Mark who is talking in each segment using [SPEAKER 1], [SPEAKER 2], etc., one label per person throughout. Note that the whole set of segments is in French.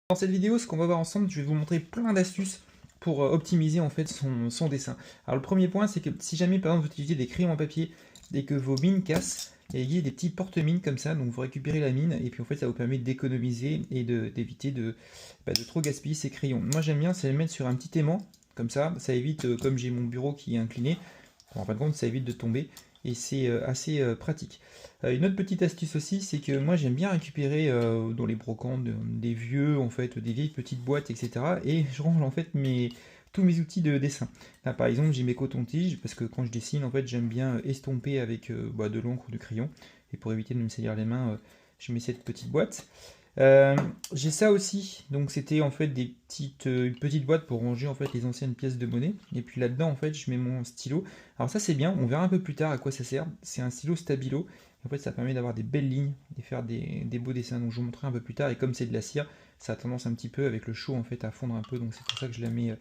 [SPEAKER 1] Dans cette vidéo, ce qu'on va voir ensemble, je vais vous montrer plein d'astuces pour optimiser en fait son dessin. Alors le premier point, c'est que si jamais par exemple vous utilisez des crayons à papier et que vos mines cassent, il y a des petits porte-mines comme ça, donc vous récupérez la mine et puis en fait ça vous permet d'économiser et d'éviter de trop gaspiller ces crayons. Moi j'aime bien, c'est les mettre sur un petit aimant, comme ça évite, comme j'ai mon bureau qui est incliné, en fin de compte ça évite de tomber et c'est assez pratique. Une autre petite astuce aussi, c'est que moi j'aime bien récupérer dans les brocantes des vieux, en fait, des vieilles petites boîtes, etc. Et je range en fait tous mes outils de dessin. Là par exemple j'ai mes cotons-tiges, parce que quand je dessine, en fait j'aime bien estomper avec de l'encre ou du crayon. Et pour éviter de me salir les mains, je mets cette petite boîte. J'ai ça aussi, donc c'était en fait une petite boîte pour ranger en fait les anciennes pièces de monnaie. Et puis là-dedans en fait je mets mon stylo. Alors ça c'est bien, on verra un peu plus tard à quoi ça sert. C'est un stylo stabilo. En fait ça permet d'avoir des belles lignes et faire des beaux dessins. Donc je vous montrerai un peu plus tard. Et comme c'est de la cire, ça a tendance un petit peu avec le chaud en fait à fondre un peu. Donc c'est pour ça que je la mets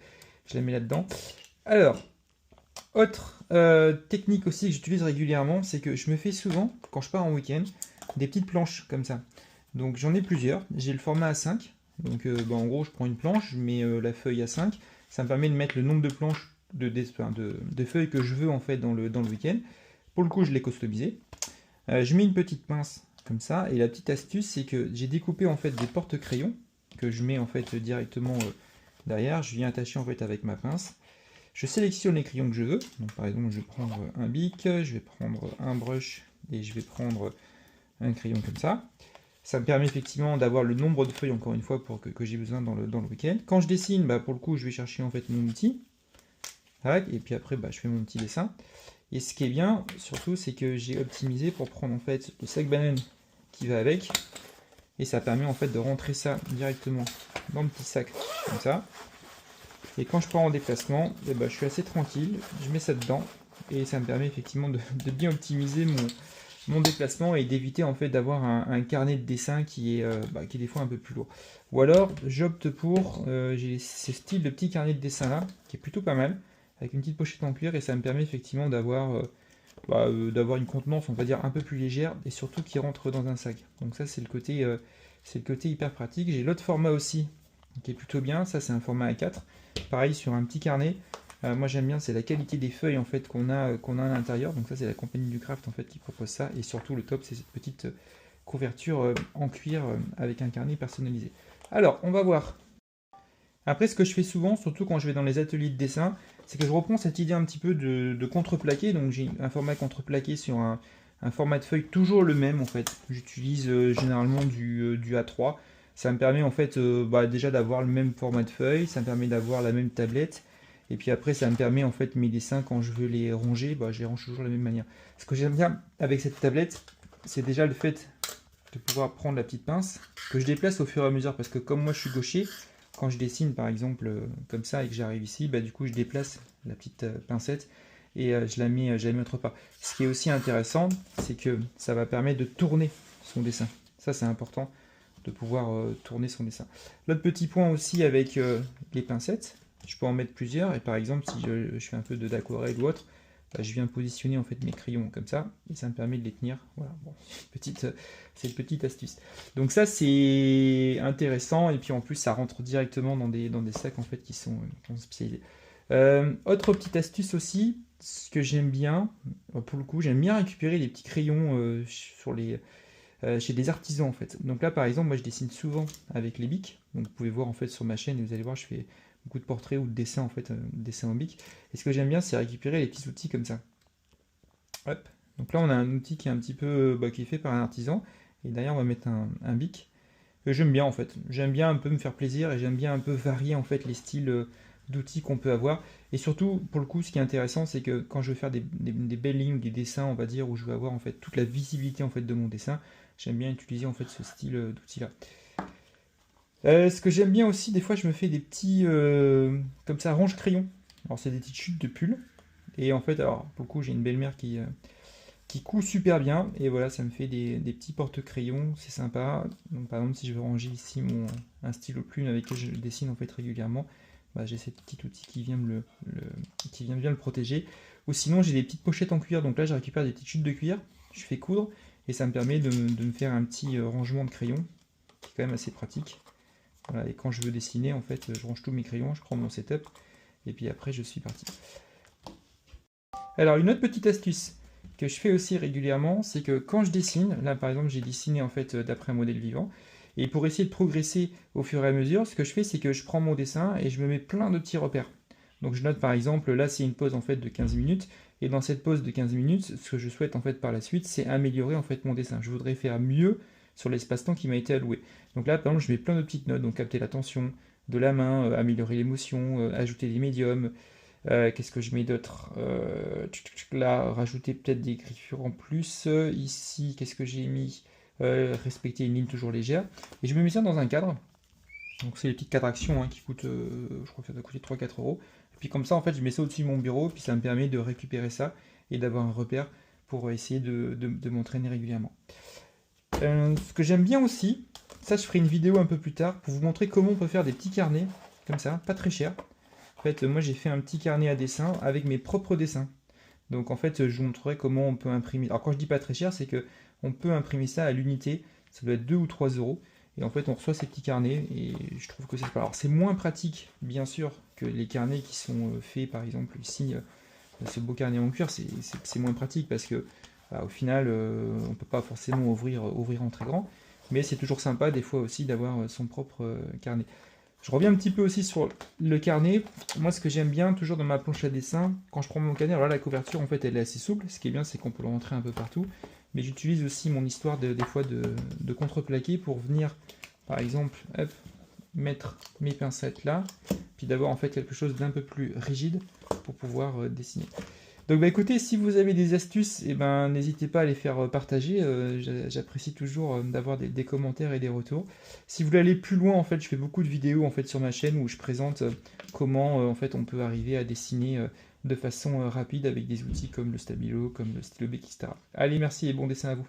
[SPEAKER 1] là-dedans. Alors, autre technique aussi que j'utilise régulièrement, c'est que je me fais souvent, quand je pars en week-end, des petites planches comme ça. Donc j'en ai plusieurs. J'ai le format A5. Donc en gros, je prends une planche, je mets la feuille A5. Ça me permet de mettre le nombre de planches de feuilles que je veux en fait dans le week-end. Pour le coup, je l'ai customisé. Je mets une petite pince comme ça. Et la petite astuce, c'est que j'ai découpé en fait des porte-crayons que je mets en fait directement derrière. Je viens attacher en fait avec ma pince. Je sélectionne les crayons que je veux. Donc par exemple, je vais prendre un bic, je vais prendre un brush et je vais prendre un crayon comme ça. Ça me permet effectivement d'avoir le nombre de feuilles, encore une fois, pour que j'ai besoin dans le week-end. Quand je dessine, pour le coup, je vais chercher en fait mon outil. Et puis après, je fais mon petit dessin. Et ce qui est bien, surtout, c'est que j'ai optimisé pour prendre en fait le sac banane qui va avec. Et ça permet en fait de rentrer ça directement dans le petit sac, comme ça. Et quand je pars en déplacement, je suis assez tranquille, je mets ça dedans. Et ça me permet effectivement de bien optimiser mon déplacement et d'éviter en fait d'avoir un carnet de dessin qui est des fois un peu plus lourd. Ou alors j'opte pour j'ai ce style de petit carnet de dessin là qui est plutôt pas mal avec une petite pochette en cuir et ça me permet effectivement d'avoir une contenance on va dire un peu plus légère et surtout qui rentre dans un sac. Donc ça c'est le côté hyper pratique. J'ai l'autre format aussi qui est plutôt bien, ça c'est un format A4, pareil sur un petit carnet. Moi j'aime bien, c'est la qualité des feuilles en fait qu'on a à l'intérieur. Donc ça c'est la compagnie du craft en fait qui propose ça. Et surtout le top c'est cette petite couverture en cuir avec un carnet personnalisé. Alors on va voir. Après ce que je fais souvent, surtout quand je vais dans les ateliers de dessin, c'est que je reprends cette idée un petit peu de contreplaqué. Donc j'ai un format contreplaqué sur un format de feuille toujours le même en fait. J'utilise généralement du A3. Ça me permet en fait déjà d'avoir le même format de feuille, ça me permet d'avoir la même tablette. Et puis après, ça me permet en fait mes dessins quand je veux les ranger, je les range toujours de la même manière. Ce que j'aime bien avec cette tablette, c'est déjà le fait de pouvoir prendre la petite pince que je déplace au fur et à mesure parce que comme moi je suis gaucher, quand je dessine par exemple comme ça et que j'arrive ici, du coup je déplace la petite pincette et je la mets autre part. Ce qui est aussi intéressant, c'est que ça va permettre de tourner son dessin. Ça c'est important de pouvoir tourner son dessin. L'autre petit point aussi avec les pincettes, je peux en mettre plusieurs et par exemple si je fais un peu d'aquarelle ou autre, je viens positionner en fait mes crayons comme ça et ça me permet de les tenir. Voilà, bon, c'est une petite astuce. Donc ça c'est intéressant et puis en plus ça rentre directement dans des sacs en fait qui sont spécialisés. Autre petite astuce aussi, ce que j'aime bien, pour le coup, j'aime bien récupérer les petits crayons chez des artisans en fait. Donc là par exemple moi je dessine souvent avec les bics, donc vous pouvez voir en fait sur ma chaîne et vous allez voir je fais beaucoup de portraits ou de dessins en fait, dessins en bic. Et ce que j'aime bien c'est récupérer les petits outils comme ça. Hop. Donc là on a un outil qui est un petit peu qui est fait par un artisan et derrière on va mettre un bic. J'aime bien en fait, j'aime bien un peu me faire plaisir et j'aime bien un peu varier en fait les styles d'outils qu'on peut avoir. Et surtout, pour le coup, ce qui est intéressant, c'est que quand je veux faire des belles lignes, des dessins, on va dire, où je veux avoir en fait toute la visibilité en fait de mon dessin, j'aime bien utiliser en fait ce style d'outil-là. Ce que j'aime bien aussi, des fois, je me fais des petits comme ça range-crayons. Alors c'est des petites chutes de pull. Et en fait, alors pour le coup, j'ai une belle-mère qui coud super bien. Et voilà, ça me fait des petits porte-crayons, c'est sympa. Donc par exemple, si je veux ranger ici un stylo plume avec lequel je dessine en fait régulièrement, j'ai ce petit outil qui vient bien le protéger. Ou sinon, j'ai des petites pochettes en cuir. Donc là, je récupère des petites chutes de cuir, je fais coudre et ça me permet de me faire un petit rangement de crayons qui est quand même assez pratique. Voilà, et quand je veux dessiner, en fait, je range tous mes crayons, je prends mon setup, et puis après, je suis parti. Alors, une autre petite astuce que je fais aussi régulièrement, c'est que quand je dessine, là par exemple, j'ai dessiné en fait d'après un modèle vivant, et pour essayer de progresser au fur et à mesure, ce que je fais, c'est que je prends mon dessin et je me mets plein de petits repères. Donc je note par exemple, là c'est une pause en fait de 15 minutes, et dans cette pause de 15 minutes, ce que je souhaite en fait par la suite, c'est améliorer en fait mon dessin. Je voudrais faire mieux sur l'espace-temps qui m'a été alloué. Donc là par exemple, je mets plein de petites notes, donc capter l'attention de la main, améliorer l'émotion, ajouter des médiums. Qu'est-ce que je mets d'autre? Là, rajouter peut-être des griffures en plus. Ici, qu'est-ce que j'ai mis? Respecter une ligne toujours légère. Et je me mets ça dans un cadre. Donc c'est les petites cadres actions hein, qui coûtent, je crois que ça doit coûter 3-4 euros. Et puis comme ça, en fait, je mets ça au-dessus de mon bureau, puis ça me permet de récupérer ça et d'avoir un repère pour essayer de m'entraîner régulièrement. Ce que j'aime bien aussi, ça je ferai une vidéo un peu plus tard pour vous montrer comment on peut faire des petits carnets, comme ça, pas très cher. En fait, moi j'ai fait un petit carnet à dessin avec mes propres dessins. Donc en fait, je vous montrerai comment on peut imprimer. Alors quand je dis pas très cher, c'est que on peut imprimer ça à l'unité. Ça doit être 2 ou 3 euros. Et en fait, on reçoit ces petits carnets et je trouve que c'est pas. Alors c'est moins pratique, bien sûr, que les carnets qui sont faits, par exemple ici, ce beau carnet en cuir, c'est moins pratique parce que au final, on ne peut pas forcément ouvrir en très grand. Mais c'est toujours sympa des fois aussi d'avoir son propre carnet. Je reviens un petit peu aussi sur le carnet. Moi, ce que j'aime bien, toujours dans ma planche à dessin, quand je prends mon carnet, alors là, la couverture, en fait, elle est assez souple. Ce qui est bien, c'est qu'on peut le rentrer un peu partout. Mais j'utilise aussi mon histoire des fois de contreplaqué pour venir, par exemple, hop, mettre mes pincettes là, puis d'avoir en fait quelque chose d'un peu plus rigide pour pouvoir dessiner. Donc bah écoutez, si vous avez des astuces, eh ben, n'hésitez pas à les faire partager. J'apprécie toujours d'avoir des commentaires et des retours. Si vous voulez aller plus loin, en fait, je fais beaucoup de vidéos en fait sur ma chaîne où je présente comment en fait on peut arriver à dessiner de façon rapide avec des outils comme le stabilo, comme le stylo B, etc. Allez, merci et bon dessin à vous.